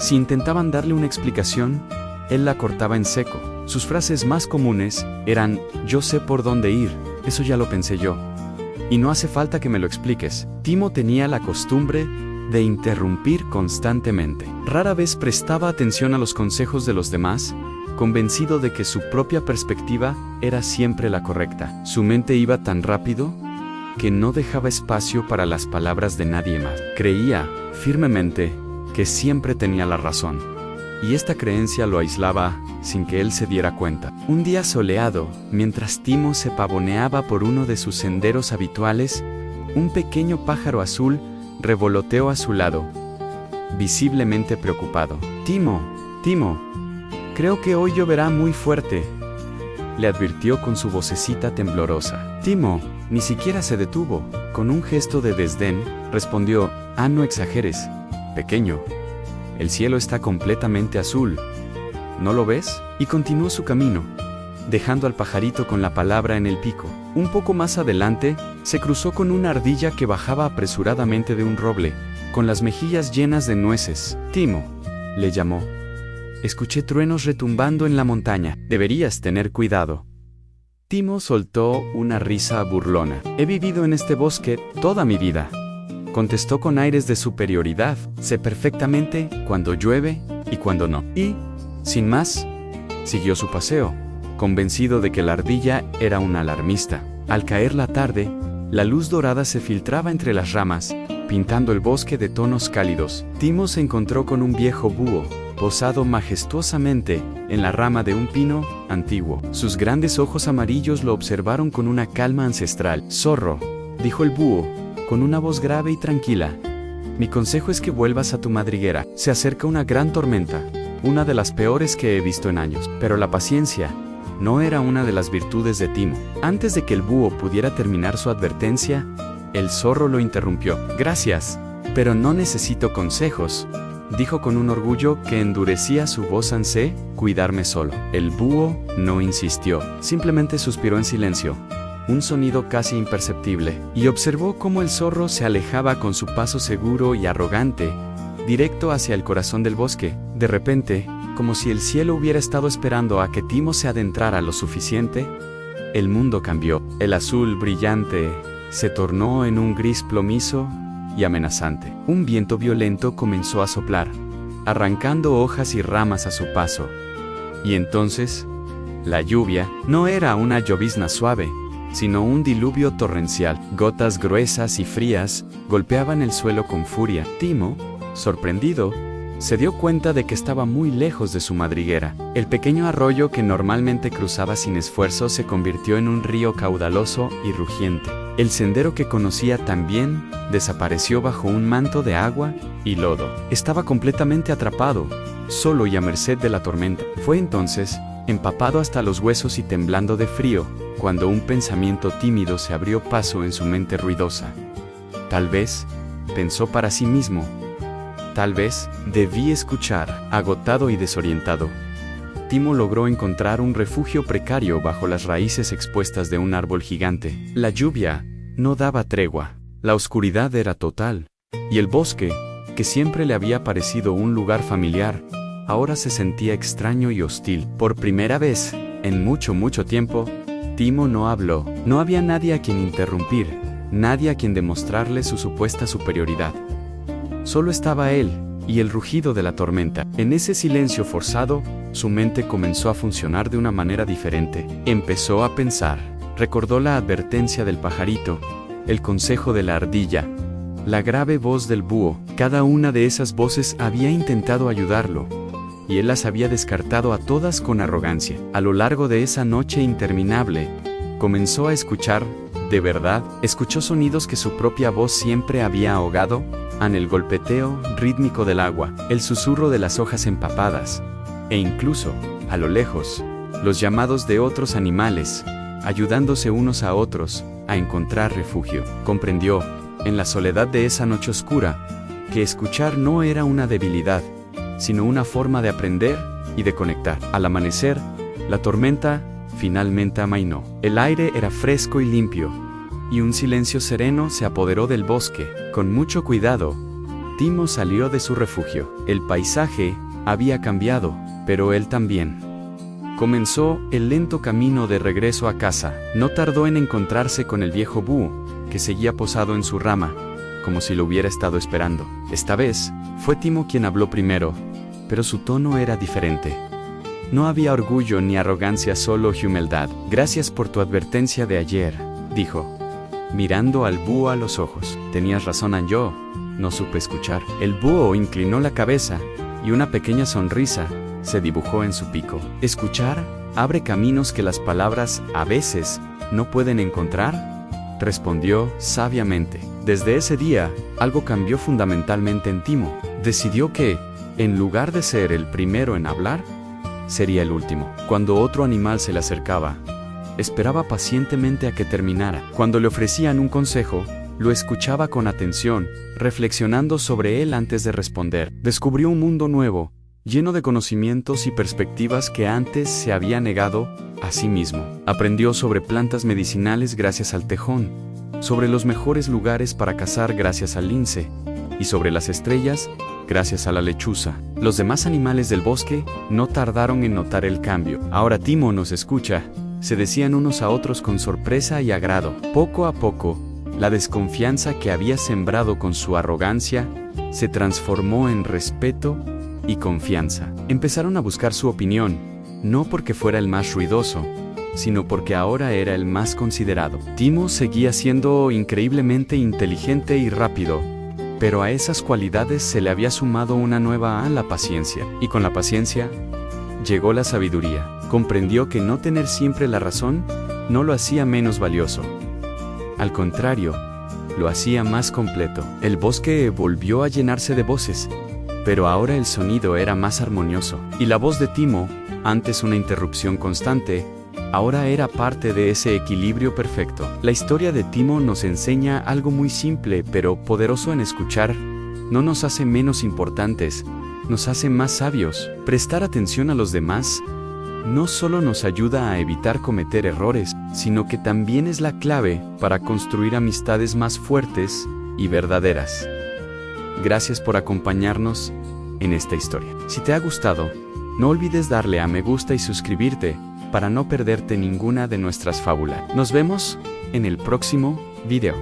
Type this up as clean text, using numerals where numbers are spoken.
Si intentaban darle una explicación, él la cortaba en seco. Sus frases más comunes eran: yo sé por dónde ir, eso ya lo pensé yo. Y no hace falta que me lo expliques. Timo tenía la costumbre de interrumpir constantemente. Rara vez prestaba atención a los consejos de los demás, convencido de que su propia perspectiva era siempre la correcta. Su mente iba tan rápido que no dejaba espacio para las palabras de nadie más. Creía firmemente que siempre tenía la razón, y esta creencia lo aislaba sin que él se diera cuenta. Un día soleado, mientras Timo se pavoneaba por uno de sus senderos habituales, un pequeño pájaro azul revoloteó a su lado, visiblemente preocupado. Timo, creo que hoy lloverá muy fuerte, le advirtió con su vocecita temblorosa. Timo ni siquiera se detuvo. Con un gesto de desdén, respondió: no exageres, pequeño. El cielo está completamente azul. ¿No lo ves? Y continuó su camino, dejando al pajarito con la palabra en el pico. Un poco más adelante, se cruzó con una ardilla que bajaba apresuradamente de un roble, con las mejillas llenas de nueces. Timo, le llamó. Escuché truenos retumbando en la montaña. Deberías tener cuidado. Timo soltó una risa burlona. He vivido en este bosque toda mi vida, contestó con aires de superioridad. Sé perfectamente cuándo llueve y cuándo no. Y, sin más, siguió su paseo, convencido de que la ardilla era una alarmista. Al caer la tarde, la luz dorada se filtraba entre las ramas, pintando el bosque de tonos cálidos. Timo se encontró con un viejo búho, posado majestuosamente en la rama de un pino antiguo. Sus grandes ojos amarillos lo observaron con una calma ancestral. Zorro, dijo el búho, con una voz grave y tranquila, mi consejo es que vuelvas a tu madriguera. Se acerca una gran tormenta, una de las peores que he visto en años. Pero la paciencia no era una de las virtudes de Timo. Antes de que el búho pudiera terminar su advertencia, el zorro lo interrumpió. Gracias, pero no necesito consejos, dijo con un orgullo que endurecía su voz. Sé cuidarme solo. El búho no insistió, simplemente suspiró en silencio, un sonido casi imperceptible, y observó cómo el zorro se alejaba con su paso seguro y arrogante, directo hacia el corazón del bosque. De repente, como si el cielo hubiera estado esperando a que Timo se adentrara lo suficiente, el mundo cambió. El azul brillante se tornó en un gris plomizo y amenazante. Un viento violento comenzó a soplar, arrancando hojas y ramas a su paso. Y entonces, la lluvia no era una llovizna suave, sino un diluvio torrencial. Gotas gruesas y frías golpeaban el suelo con furia. Timo, sorprendido, se dio cuenta de que estaba muy lejos de su madriguera. El pequeño arroyo que normalmente cruzaba sin esfuerzo se convirtió en un río caudaloso y rugiente. El sendero que conocía tan bien desapareció bajo un manto de agua y lodo. Estaba completamente atrapado, solo y a merced de la tormenta. Fue entonces, empapado hasta los huesos y temblando de frío, cuando un pensamiento tímido se abrió paso en su mente ruidosa. Tal vez, pensó para sí mismo, tal vez, debí escuchar. Agotado y desorientado, Timo logró encontrar un refugio precario bajo las raíces expuestas de un árbol gigante. La lluvia no daba tregua, la oscuridad era total, y el bosque, que siempre le había parecido un lugar familiar, ahora se sentía extraño y hostil. Por primera vez, en mucho tiempo, Timo no habló. No había nadie a quien interrumpir, nadie a quien demostrarle su supuesta superioridad. Solo estaba él y el rugido de la tormenta. En ese silencio forzado, su mente comenzó a funcionar de una manera diferente. Empezó a pensar. Recordó la advertencia del pajarito, el consejo de la ardilla, la grave voz del búho. Cada una de esas voces había intentado ayudarlo, y él las había descartado a todas con arrogancia. A lo largo de esa noche interminable, comenzó a escuchar, de verdad, escuchó sonidos que su propia voz siempre había ahogado, el golpeteo rítmico del agua, el susurro de las hojas empapadas, e incluso, a lo lejos, los llamados de otros animales, ayudándose unos a otros a encontrar refugio. Comprendió, en la soledad de esa noche oscura, que escuchar no era una debilidad, sino una forma de aprender y de conectar. Al amanecer, la tormenta finalmente amainó. El aire era fresco y limpio, y un silencio sereno se apoderó del bosque. Con mucho cuidado, Timo salió de su refugio. El paisaje había cambiado, pero él también. Comenzó el lento camino de regreso a casa. No tardó en encontrarse con el viejo búho, que seguía posado en su rama, como si lo hubiera estado esperando. Esta vez, fue Timo quien habló primero, pero su tono era diferente. No había orgullo ni arrogancia, solo humildad. Gracias por tu advertencia de ayer, dijo, mirando al búho a los ojos. Tenías razón, yo no supe escuchar. El búho inclinó la cabeza, y una pequeña sonrisa se dibujó en su pico. Escuchar abre caminos que las palabras a veces no pueden encontrar, respondió sabiamente. Desde ese día, algo cambió fundamentalmente en Timo. Decidió que, en lugar de ser el primero en hablar, sería el último. Cuando otro animal se le acercaba, esperaba pacientemente a que terminara. Cuando le ofrecían un consejo, lo escuchaba con atención, reflexionando sobre él antes de responder. Descubrió un mundo nuevo, lleno de conocimientos y perspectivas que antes se había negado a sí mismo. Aprendió sobre plantas medicinales gracias al tejón, sobre los mejores lugares para cazar gracias al lince, y sobre las estrellas gracias a la lechuza. Los demás animales del bosque no tardaron en notar el cambio. Ahora Timo nos escucha, se decían unos a otros con sorpresa y agrado. Poco a poco, la desconfianza que había sembrado con su arrogancia se transformó en respeto y confianza. Empezaron a buscar su opinión, no porque fuera el más ruidoso, sino porque ahora era el más considerado. Timo seguía siendo increíblemente inteligente y rápido, pero a esas cualidades se le había sumado una nueva, la paciencia. Y con la paciencia llegó la sabiduría. Comprendió que no tener siempre la razón no lo hacía menos valioso. Al contrario, lo hacía más completo. El bosque volvió a llenarse de voces, pero ahora el sonido era más armonioso. Y la voz de Timo, antes una interrupción constante, ahora era parte de ese equilibrio perfecto. La historia de Timo nos enseña algo muy simple pero poderoso en escuchar. No nos hace menos importantes, nos hace más sabios. Prestar atención a los demás no solo nos ayuda a evitar cometer errores, sino que también es la clave para construir amistades más fuertes y verdaderas. Gracias por acompañarnos en esta historia. Si te ha gustado, no olvides darle a me gusta y suscribirte para no perderte ninguna de nuestras fábulas. Nos vemos en el próximo video.